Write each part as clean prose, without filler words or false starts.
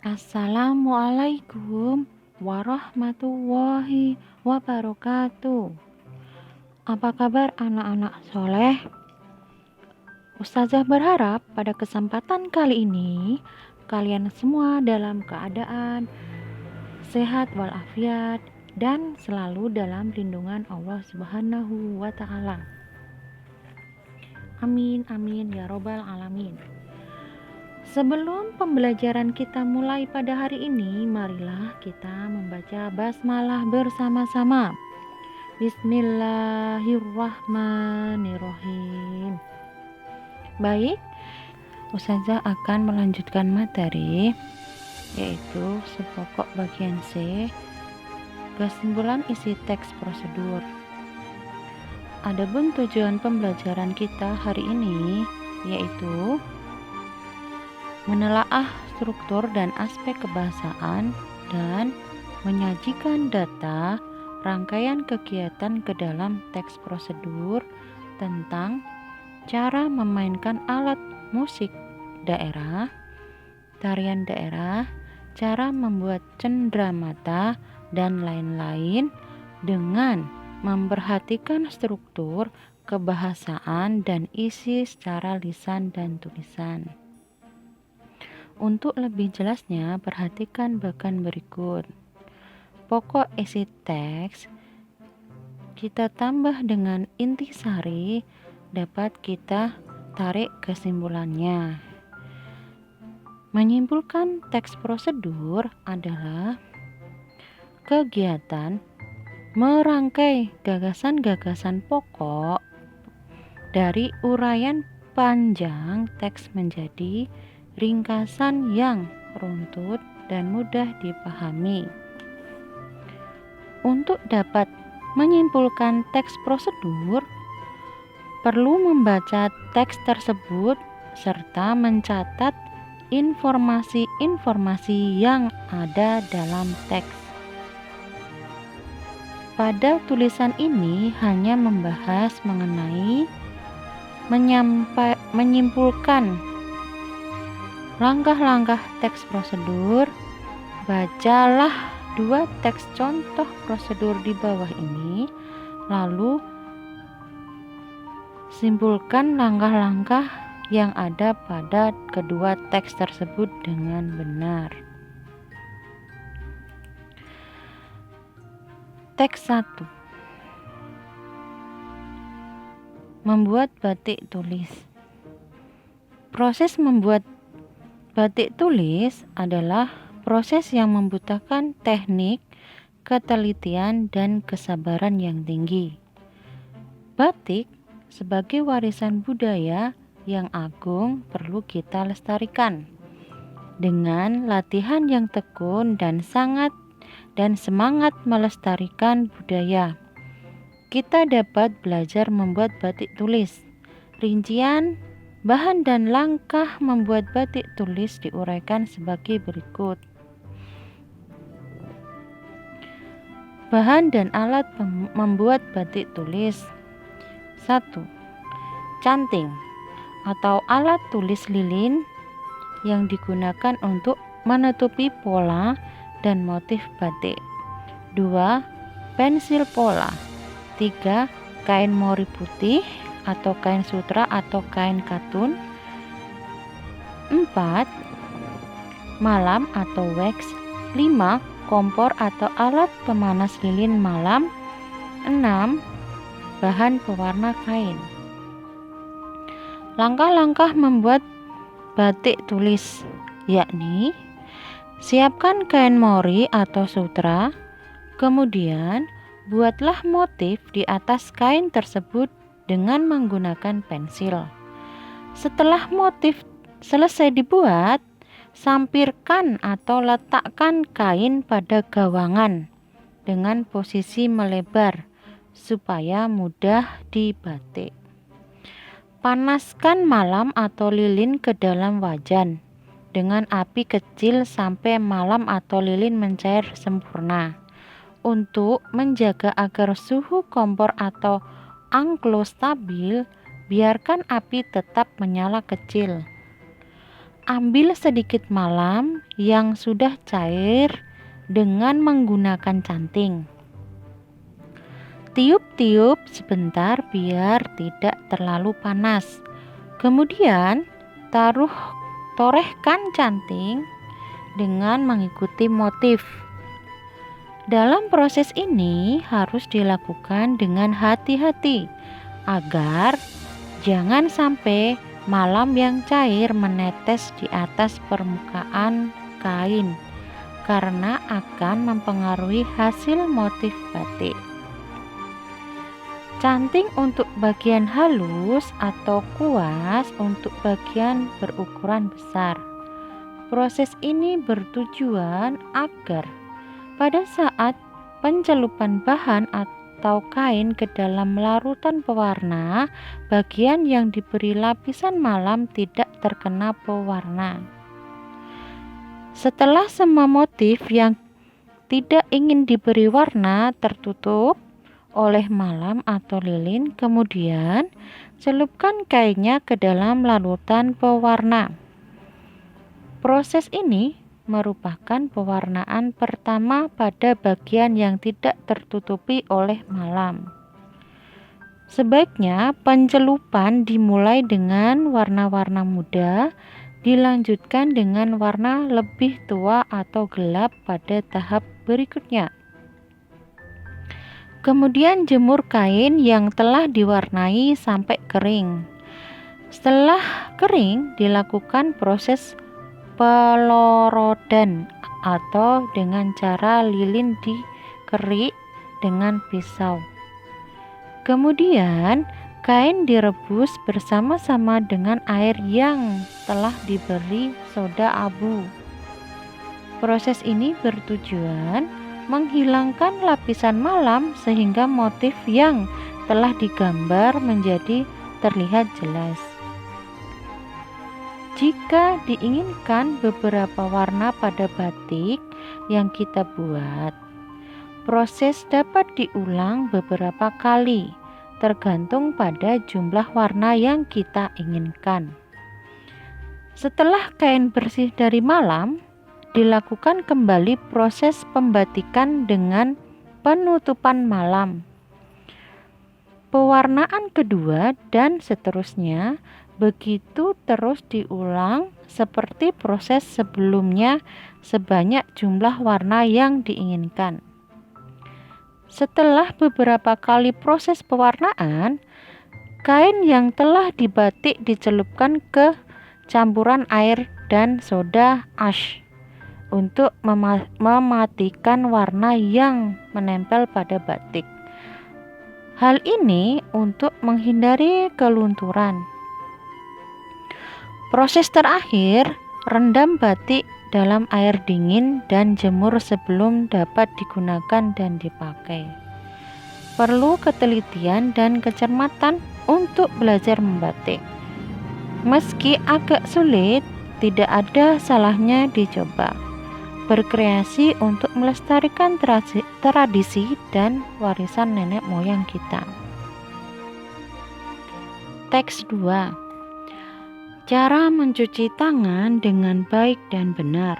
Assalamualaikum warahmatullahi wabarakatuh. Apa kabar anak-anak soleh? Ustazah berharap pada kesempatan kali ini kalian semua dalam keadaan sehat walafiat dan selalu dalam lindungan Allah Subhanahu wa Ta'ala. Amin amin ya robbal alamin. Sebelum pembelajaran kita mulai pada hari ini, marilah kita membaca basmalah bersama-sama. Bismillahirrahmanirrahim. Baik, Ustazah akan melanjutkan materi, yaitu sepokok bagian C, kesimpulan isi teks prosedur. Adapun tujuan pembelajaran kita hari ini, yaitu menelaah struktur dan aspek kebahasaan dan menyajikan data rangkaian kegiatan ke dalam teks prosedur tentang cara memainkan alat musik daerah, tarian daerah, cara membuat cenderamata, dan lain-lain dengan memperhatikan struktur, kebahasaan, dan isi secara lisan dan tulisan. Untuk lebih jelasnya, perhatikan bagan berikut. Pokok isi teks kita tambah dengan intisari, dapat kita tarik kesimpulannya. Menyimpulkan teks prosedur adalah kegiatan merangkai gagasan-gagasan pokok dari uraian panjang teks menjadi ringkasan yang runtut dan mudah dipahami. Untuk dapat menyimpulkan teks prosedur, perlu membaca teks tersebut serta mencatat informasi-informasi yang ada dalam teks. Pada tulisan ini hanya membahas mengenai menyimpulkan langkah-langkah teks prosedur. Bacalah 2 teks contoh prosedur di bawah ini, lalu simpulkan langkah-langkah yang ada pada kedua teks tersebut dengan benar. Teks 1. Membuat batik tulis. Proses membuat batik tulis adalah proses yang membutuhkan teknik, ketelitian, dan kesabaran yang tinggi. Batik sebagai warisan budaya yang agung perlu kita lestarikan. Dengan latihan yang tekun dan semangat melestarikan budaya, kita dapat belajar membuat batik tulis. Rincian bahan dan langkah membuat batik tulis diuraikan sebagai berikut. Bahan dan alat membuat batik tulis. 1. Canting atau alat tulis lilin yang digunakan untuk menutupi pola dan motif batik. 2. Pensil pola. 3. Kain mori putih atau kain sutra atau kain katun. 4. Malam atau wax. 5. Kompor atau alat pemanas lilin malam. 6. Bahan pewarna kain. Langkah-langkah membuat batik tulis, yakni siapkan kain mori atau sutra, kemudian buatlah motif di atas kain tersebut dengan menggunakan pensil. Setelah motif selesai dibuat, sampirkan atau letakkan kain pada gawangan dengan posisi melebar supaya mudah dibatik. Panaskan malam atau lilin ke dalam wajan dengan api kecil sampai malam atau lilin mencair sempurna. Untuk menjaga agar suhu kompor atau angklo stabil, biarkan api tetap menyala kecil. ambil sedikit malam yang sudah cair dengan menggunakan canting. Tiup-tiup sebentar biar tidak terlalu panas. Kemudian torehkan canting dengan mengikuti motif. Dalam proses ini harus dilakukan dengan hati-hati agar jangan sampai malam yang cair menetes di atas permukaan kain karena akan mempengaruhi hasil motif batik. Canting untuk bagian halus atau kuas untuk bagian berukuran besar. Proses ini bertujuan agar pada saat pencelupan bahan atau kain ke dalam larutan pewarna, bagian yang diberi lapisan malam tidak terkena pewarna. Setelah semua motif yang tidak ingin diberi warna tertutup oleh malam atau lilin, kemudian celupkan kainnya ke dalam larutan pewarna. Proses ini merupakan pewarnaan pertama pada bagian yang tidak tertutupi oleh malam. Sebaiknya pencelupan dimulai dengan warna-warna muda, dilanjutkan dengan warna lebih tua atau gelap pada tahap berikutnya. Kemudian jemur kain yang telah diwarnai sampai kering. Setelah kering, dilakukan proses pelorodan atau dengan cara lilin dikerik dengan pisau. Kemudian kain direbus bersama-sama dengan air yang telah diberi soda abu. Proses ini bertujuan menghilangkan lapisan malam sehingga motif yang telah digambar menjadi terlihat jelas. Jika diinginkan beberapa warna pada batik yang kita buat, proses dapat diulang beberapa kali, tergantung pada jumlah warna yang kita inginkan. Setelah kain bersih dari malam, dilakukan kembali proses pembatikan dengan penutupan malam, pewarnaan kedua, dan seterusnya. Begitu terus diulang seperti proses sebelumnya sebanyak jumlah warna yang diinginkan. Setelah beberapa kali proses pewarnaan, kain yang telah dibatik dicelupkan ke campuran air dan soda ash untuk mematikan warna yang menempel pada batik. Hal ini untuk menghindari kelunturan. Proses terakhir, rendam batik dalam air dingin dan jemur sebelum dapat digunakan dan dipakai. Perlu ketelitian dan kecermatan untuk belajar membatik. Meski agak sulit, tidak ada salahnya dicoba. Berkreasi untuk melestarikan tradisi dan warisan nenek moyang kita. Teks 2. Cara mencuci tangan dengan baik dan benar.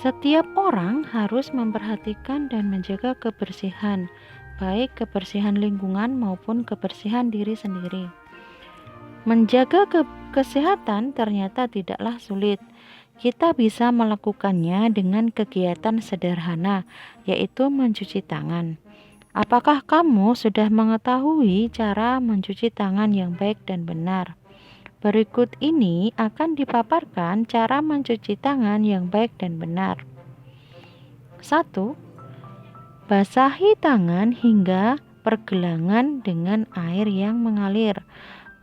Setiap orang harus memperhatikan dan menjaga kebersihan, baik kebersihan lingkungan maupun kebersihan diri sendiri. Menjaga kesehatan ternyata tidaklah sulit. Kita bisa melakukannya dengan kegiatan sederhana, yaitu mencuci tangan. Apakah kamu sudah mengetahui cara mencuci tangan yang baik dan benar? Berikut ini akan dipaparkan cara mencuci tangan yang baik dan benar. 1. Basahi tangan hingga pergelangan dengan air yang mengalir.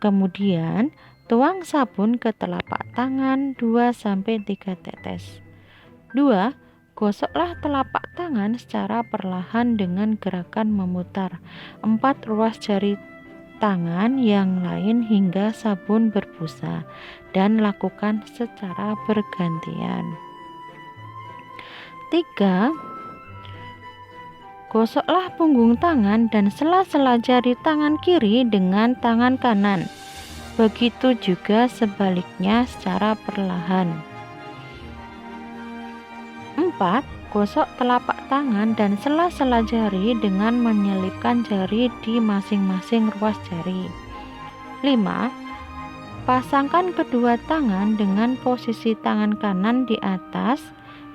Kemudian tuang sabun ke telapak tangan 2-3 tetes. 2. Gosoklah telapak tangan secara perlahan dengan gerakan memutar 4 ruas jari tangan yang lain hingga sabun berbusa, dan lakukan secara bergantian. 3. Gosoklah punggung tangan dan sela-sela jari tangan kiri dengan tangan kanan. Begitu juga sebaliknya secara perlahan. 4. Gosok telapak tangan dan sela-sela jari dengan menyelipkan jari di masing-masing ruas jari. 5. Pasangkan kedua tangan dengan posisi tangan kanan di atas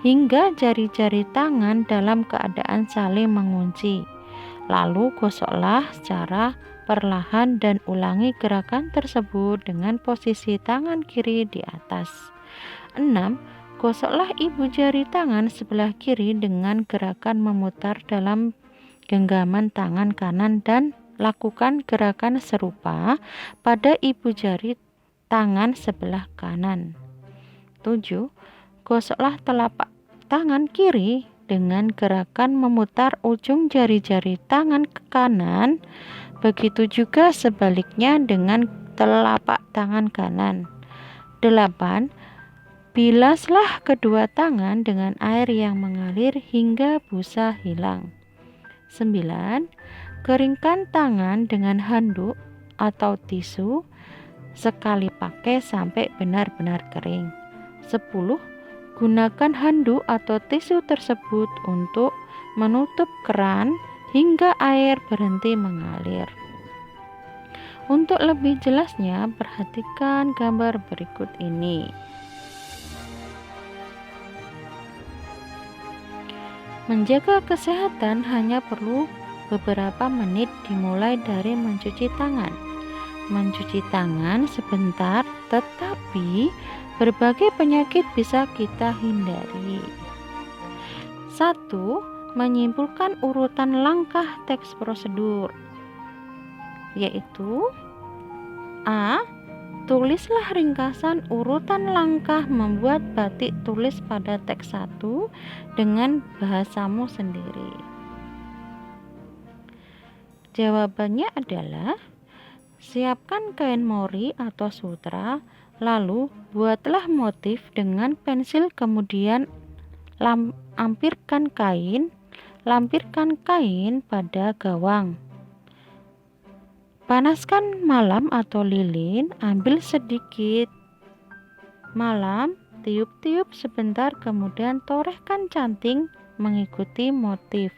hingga jari-jari tangan dalam keadaan saling mengunci. Lalu gosoklah secara perlahan dan ulangi gerakan tersebut dengan posisi tangan kiri di atas. 6. Gosoklah ibu jari tangan sebelah kiri dengan gerakan memutar dalam genggaman tangan kanan dan lakukan gerakan serupa pada ibu jari tangan sebelah kanan. 7. Gosoklah telapak tangan kiri dengan gerakan memutar ujung jari-jari tangan ke kanan. Begitu juga sebaliknya dengan telapak tangan kanan. 8. Bilaslah kedua tangan dengan air yang mengalir hingga busa hilang. 9. Keringkan tangan dengan handuk atau tisu sekali pakai sampai benar-benar kering. 10. Gunakan handuk atau tisu tersebut untuk menutup keran hingga air berhenti mengalir. Untuk lebih jelasnya, perhatikan gambar berikut ini. Menjaga kesehatan hanya perlu beberapa menit, dimulai dari mencuci tangan. Mencuci tangan sebentar, tetapi berbagai penyakit bisa kita hindari. 1. Menyimpulkan urutan langkah teks prosedur, yaitu A. Tulislah ringkasan urutan langkah membuat batik tulis pada teks 1 dengan bahasamu sendiri. Jawabannya adalah siapkan kain mori atau sutra, lalu buatlah motif dengan pensil, kemudian lampirkan kain pada gawang. Panaskan malam atau lilin, ambil sedikit malam, tiup-tiup sebentar, kemudian torehkan canting mengikuti motif.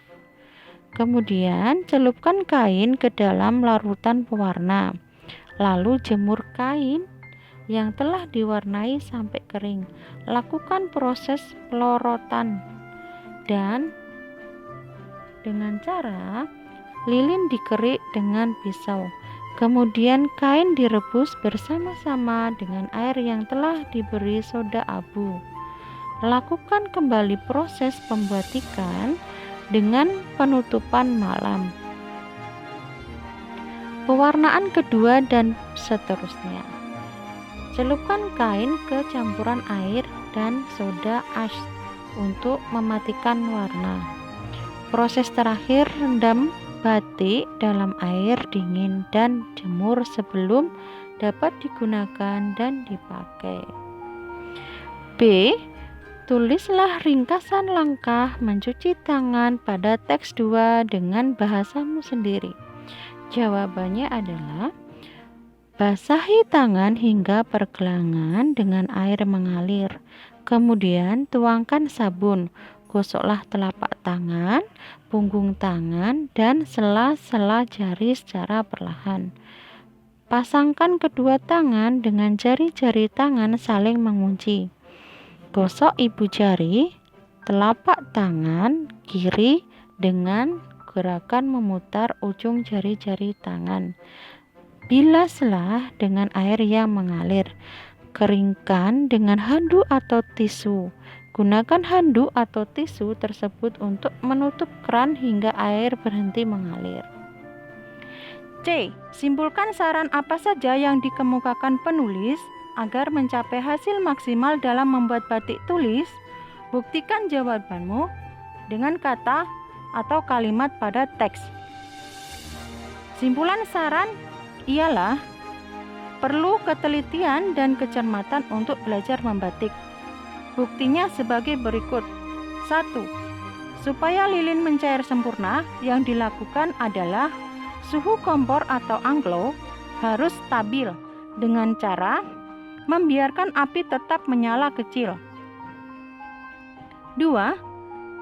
Kemudian celupkan kain ke dalam larutan pewarna, lalu jemur kain yang telah diwarnai sampai kering. Lakukan proses pelorotan dan dengan cara lilin dikerik dengan pisau. Kemudian kain direbus bersama-sama dengan air yang telah diberi soda abu. Lakukan kembali proses pembatikan dengan penutupan malam, pewarnaan kedua, dan seterusnya. Celupkan kain ke campuran air dan soda ash untuk mematikan warna. Proses terakhir, rendam batik dalam air dingin dan jemur sebelum dapat digunakan dan dipakai. B. Tulislah ringkasan langkah mencuci tangan pada teks 2 dengan bahasamu sendiri. Jawabannya adalah basahi tangan hingga pergelangan dengan air mengalir. Kemudian tuangkan sabun. Gosoklah telapak tangan, punggung tangan, dan sela-sela jari secara perlahan. Pasangkan kedua tangan dengan jari-jari tangan saling mengunci. Gosok ibu jari telapak tangan kiri dengan gerakan memutar ujung jari-jari tangan. Bilaslah dengan air yang mengalir. Keringkan dengan handuk atau tisu. Gunakan handuk atau tisu tersebut untuk menutup keran hingga air berhenti mengalir. C. Simpulkan saran apa saja yang dikemukakan penulis agar mencapai hasil maksimal dalam membuat batik tulis. Buktikan jawabanmu dengan kata atau kalimat pada teks. Simpulan saran ialah perlu ketelitian dan kecermatan untuk belajar membatik. Buktinya sebagai berikut. 1. Supaya lilin mencair sempurna, yang dilakukan adalah suhu kompor atau anglo harus stabil dengan cara membiarkan api tetap menyala kecil. 2.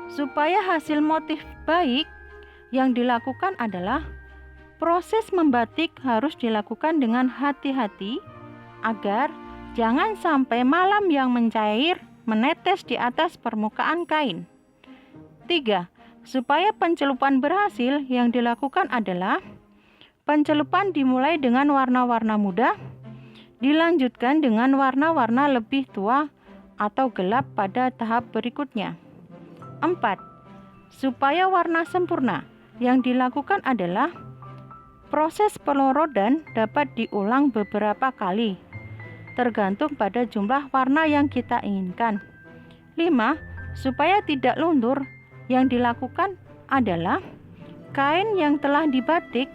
Supaya hasil motif baik, yang dilakukan adalah proses membatik harus dilakukan dengan hati-hati agar jangan sampai malam yang mencair menetes di atas permukaan kain. 3. Supaya pencelupan berhasil, yang dilakukan adalah pencelupan dimulai dengan warna-warna muda, dilanjutkan dengan warna-warna lebih tua atau gelap pada tahap berikutnya. 4. Supaya warna sempurna, yang dilakukan adalah proses pelorotan dapat diulang beberapa kali, tergantung pada jumlah warna yang kita inginkan. 5. Supaya tidak luntur, yang dilakukan adalah kain yang telah dibatik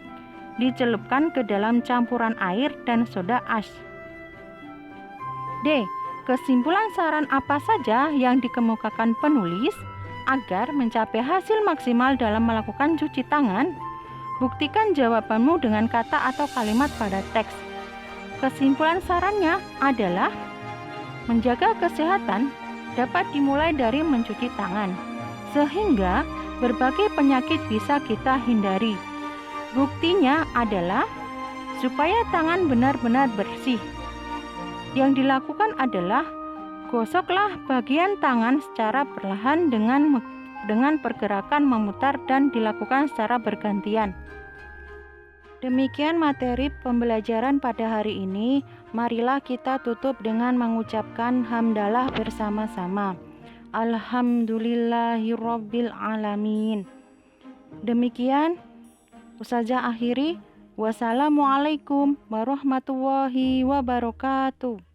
dicelupkan ke dalam campuran air dan soda ash. D. Kesimpulan saran apa saja yang dikemukakan penulis agar mencapai hasil maksimal dalam melakukan cuci tangan? Buktikan jawabanmu dengan kata atau kalimat pada teks. Kesimpulan sarannya adalah menjaga kesehatan dapat dimulai dari mencuci tangan, sehingga berbagai penyakit bisa kita hindari. Buktinya adalah supaya tangan benar-benar bersih. Yang dilakukan adalah gosoklah bagian tangan secara perlahan dengan pergerakan memutar dan dilakukan secara bergantian. Demikian materi pembelajaran pada hari ini. Marilah kita tutup dengan mengucapkan hamdalah bersama-sama. Alhamdulillahirabbil alamin. Demikian Ustazah akhiri. Wassalamualaikum warahmatullahi wabarakatuh.